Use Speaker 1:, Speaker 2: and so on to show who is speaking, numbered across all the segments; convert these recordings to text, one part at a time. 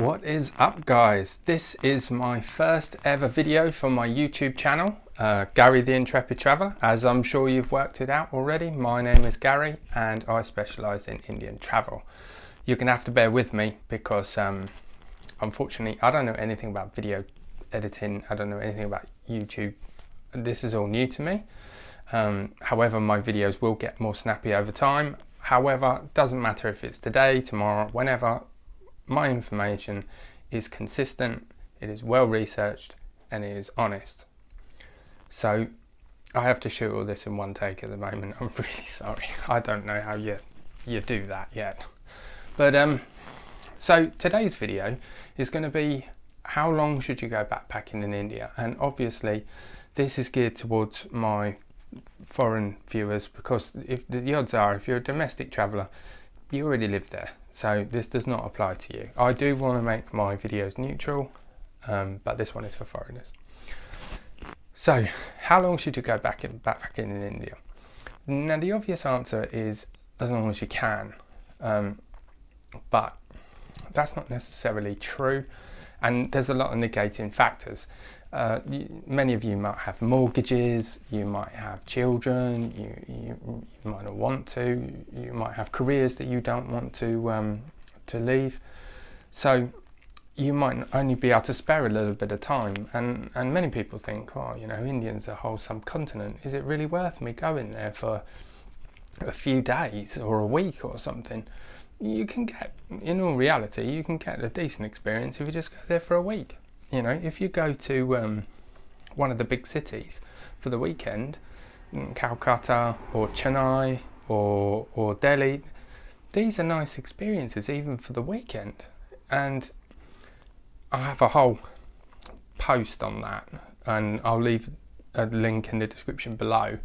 Speaker 1: What is up, guys? This is my first ever video for my YouTube channel, Gary the Intrepid Traveller. As I'm sure you've worked it out already, my name is Gary and I specialise in Indian travel. You're going to have to bear with me because unfortunately I don't know anything about video editing, I don't know anything about YouTube. This is all new to me. However, my videos will get more snappy over time. However, it doesn't matter if it's today, tomorrow, whenever. My information is consistent, it is well researched, and it is honest. So I have to shoot all this in one take at the moment. I'm really sorry. I don't know how you do that yet. But so today's video is going to be how long should you go backpacking in India? And obviously this is geared towards my foreign viewers, because if the odds are, if you're a domestic traveller, you already live there, so this does not apply to you. I do want to make my videos neutral, but this one is for foreigners. So how long should you go backpacking in India? Now the obvious answer is as long as you can, but that's not necessarily true, and there's a lot of negating factors. Many of you might have mortgages, you might have children, you might not want to, you might have careers that you don't want to leave, so you might only be able to spare a little bit of time, and many people think, oh, you know, India's a whole subcontinent, is it really worth me going there for a few days or a week or something? You can get, in all reality, you can get a decent experience if you just go there for a week. You know, if you go to one of the big cities for the weekend, Calcutta or Chennai or Delhi, these are nice experiences even for the weekend. And I have a whole post on that, and I'll leave a link in the description below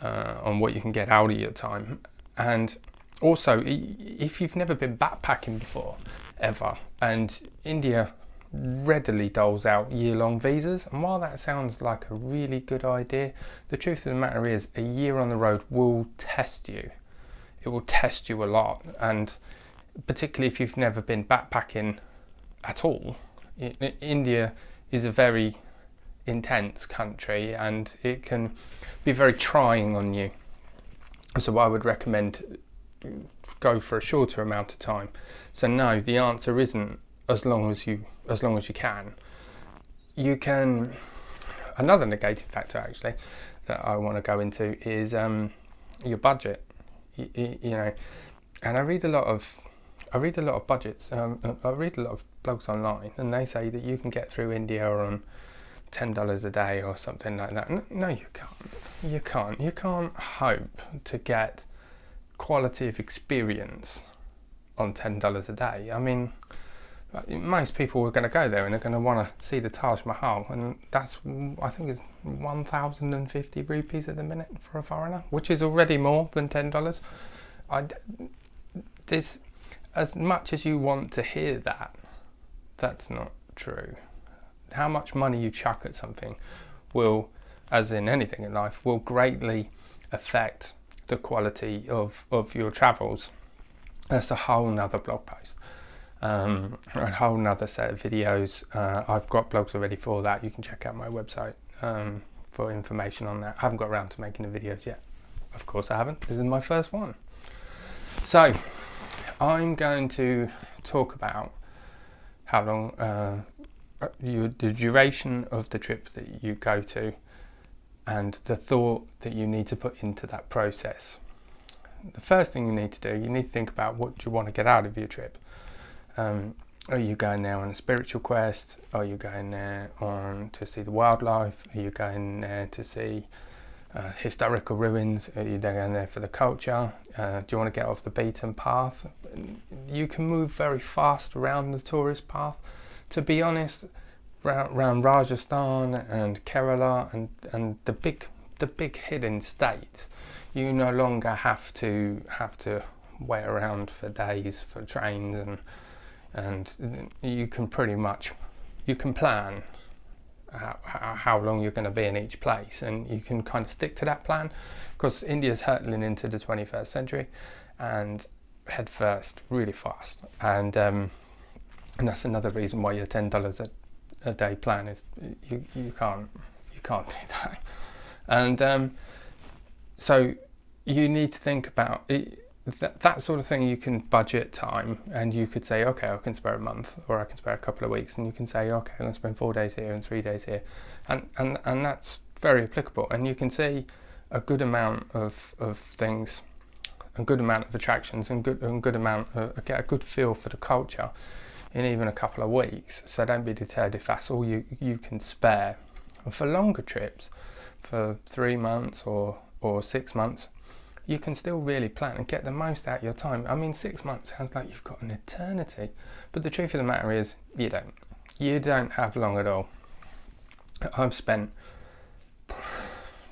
Speaker 1: on what you can get out of your time. And also, if you've never been backpacking before, ever, and India readily doles out year-long visas, and while that sounds like a really good idea, the truth of the matter is a year on the road will test you. It will test you a lot, and particularly if you've never been backpacking at all. India is a very intense country and it can be very trying on you, so I would recommend go for a shorter amount of time. So no, the answer isn't as long as you can. You can, another negative factor actually that I want to go into is your budget. You know, and I read a lot of budgets. I read a lot of blogs online, and they say that you can get through India on $10 a day or something like that. No, you can't. You can't hope to get quality of experience on $10 a day. I mean, most people are going to go there and they're going to want to see the Taj Mahal, and that's, I think it's 1,050 rupees at the minute for a foreigner, which is already more than $10. This, as much as you want to hear that, that's not true. How much money you chuck at something will, as in anything in life, will greatly affect the quality of your travels. That's a whole nother blog post. A whole nother set of videos. I've got blogs already for that. You can check out my website for information on that. I haven't got around to making the videos yet. Of course I haven't. This is my first one. So I'm going to talk about how long the duration of the trip that you go to, and the thought that you need to put into that process. The first thing you need to do, you need to think about what you want to get out of your trip. Are you going there on a spiritual quest? Are you going there to see the wildlife? Are you going there to see historical ruins? Are you going there for the culture? Do you want to get off the beaten path? You can move very fast around the tourist path. To be honest, around Rajasthan and Kerala and the big hidden states, you no longer have to wait around for days for trains, and you can pretty much, you can plan how long you're going to be in each place, and you can kind of stick to that plan, because India's hurtling into the 21st century and head first really fast, and And that's another reason why your $10 a day plan is you can't do that. And so you need to think about it, that sort of thing. You can budget time, and you could say, okay, I can spare a month, or I can spare a couple of weeks, and you can say, okay, I'm going to spend 4 days here and 3 days here, and that's very applicable. And you can see a good amount of things, a good amount of attractions, and good amount get a good feel for the culture in even a couple of weeks. So don't be deterred if that's all you can spare. And for longer trips, for 3 months or 6 months, you can still really plan and get the most out of your time. I mean, 6 months sounds like you've got an eternity, but the truth of the matter is you don't have long at all. I've spent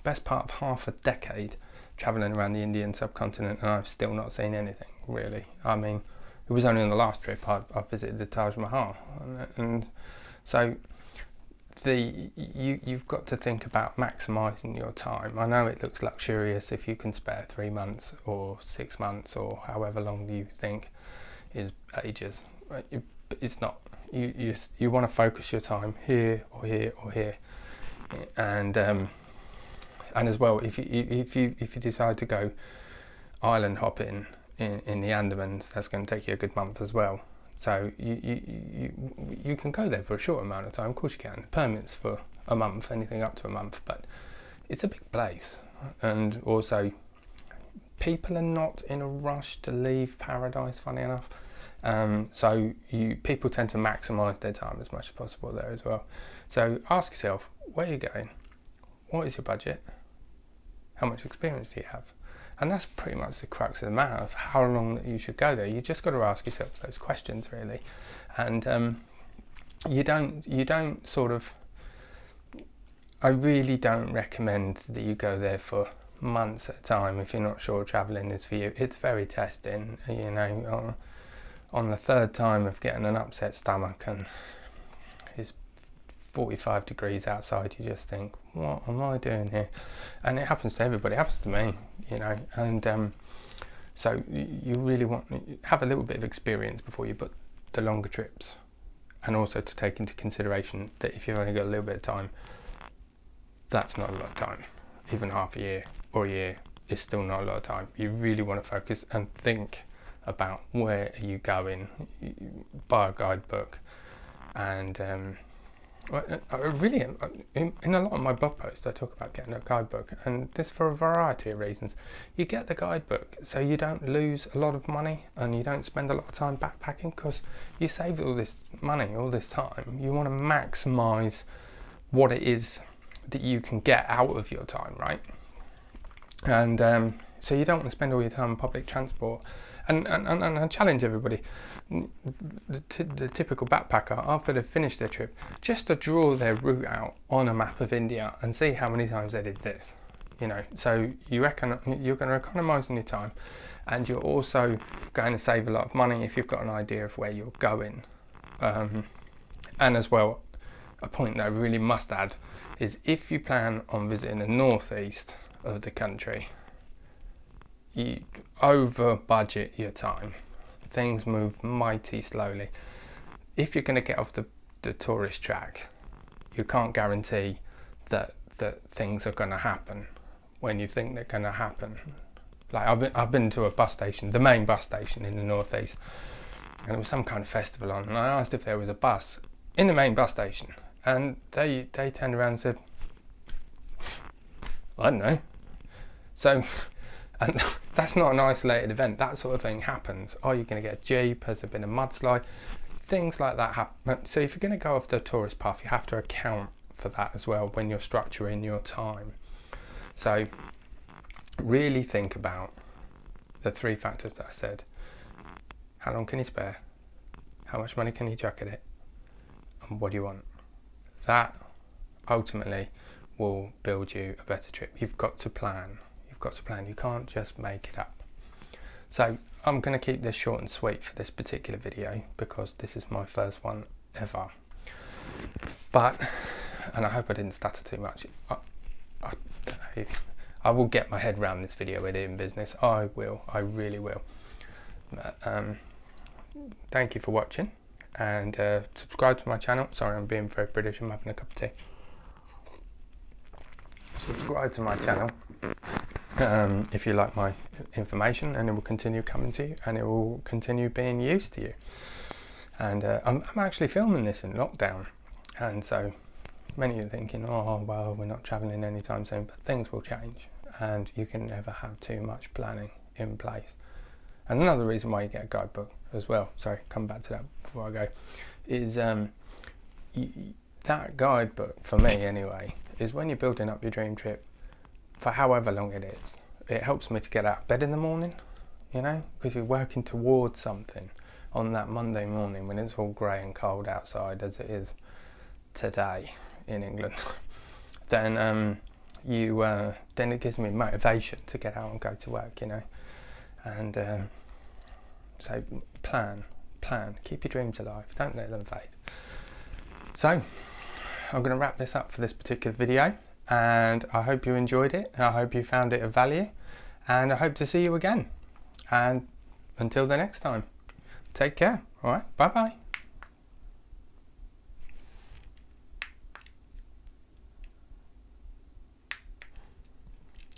Speaker 1: best part of half a decade traveling around the Indian subcontinent, and I've still not seen anything really. I mean, it was only on the last trip I visited the Taj Mahal, and so you've got to think about maximising your time. I know it looks luxurious if you can spare 3 months or 6 months or however long you think is ages. It's not. You want to focus your time here or here or here, and as well, if you decide to go island hopping in the Andamans, that's going to take you a good month as well. So you can go there for a short amount of time. Of course you can. Permits for a month, anything up to a month, but it's a big place. And also, people are not in a rush to leave paradise, funny enough. So people tend to maximise their time as much as possible there as well. So ask yourself, where are you going? What is your budget? How much experience do you have? And that's pretty much the crux of the matter of how long that you should go there. You just got to ask yourself those questions, really. And you don't sort of. I really don't recommend that you go there for months at a time if you're not sure travelling is for you. It's very testing, you know. On the third time of getting an upset stomach and it's 45 degrees outside, you just think, what am I doing here? And it happens to everybody. It happens to me, you know. And so you really want to have a little bit of experience before you book the longer trips, and also to take into consideration that if you've only got a little bit of time, that's not a lot of time. Even half a year or a year is still not a lot of time. You really want to focus and think about where are you going. Buy a guidebook, and I really, in a lot of my blog posts, I talk about getting a guidebook, and this for a variety of reasons. You get the guidebook so you don't lose a lot of money and you don't spend a lot of time backpacking, because you saved all this money, all this time. You want to maximise what it is that you can get out of your time, right? And so you don't want to spend all your time on public transport. And I challenge everybody, the typical backpacker, after they've finished their trip, just to draw their route out on a map of India and see how many times they did this. You know, so you're going to economise on your time, and you're also going to save a lot of money if you've got an idea of where you're going. And as well, a point that I really must add is if you plan on visiting the northeast of the country, you over budget your time. Things move mighty slowly. If you're going to get off the tourist track, you can't guarantee that things are going to happen when you think they're going to happen. Like I've been to a bus station, the main bus station in the northeast, and there was some kind of festival on, and I asked if there was a bus in the main bus station, and they turned around and said, I don't know. So, and that's not an isolated event. That sort of thing happens. Are you going to get a jeep? Has there been a mudslide? Things like that happen. So if you're going to go off the tourist path, you have to account for that as well when you're structuring your time. So really think about the 3 factors that I said. How long can you spare? How much money can you chuck at it? And what do you want? That ultimately will build you a better trip. You've got to plan. You can't just make it up. So I'm going to keep this short and sweet for this particular video because this is my first one ever. And I hope I didn't stutter too much. I will get my head around this video editing business. I will. I really will. Thank you for watching, and subscribe to my channel. Sorry, I'm being very British, I'm having a cup of tea. Subscribe to my channel if you like my information, and it will continue coming to you, and it will continue being used to you. And I'm actually filming this in lockdown, and so many are thinking, oh well, we're not traveling anytime soon, but things will change, and you can never have too much planning in place. And another reason why you get a guidebook as well, sorry, come back to that before I go, is that guidebook, for me anyway, is when you're building up your dream trip for however long it is. It helps me to get out of bed in the morning, you know, because you're working towards something on that Monday morning when it's all grey and cold outside, as it is today in England. Then then it gives me motivation to get out and go to work, you know. And so plan, keep your dreams alive, don't let them fade. So I'm going to wrap this up for this particular video, and I hope you enjoyed it, I hope you found it of value, and I hope to see you again. And until the next time, take care. All right, bye bye.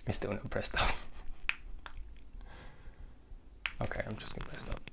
Speaker 1: It's still not pressed up. Okay, I'm just going to press stop.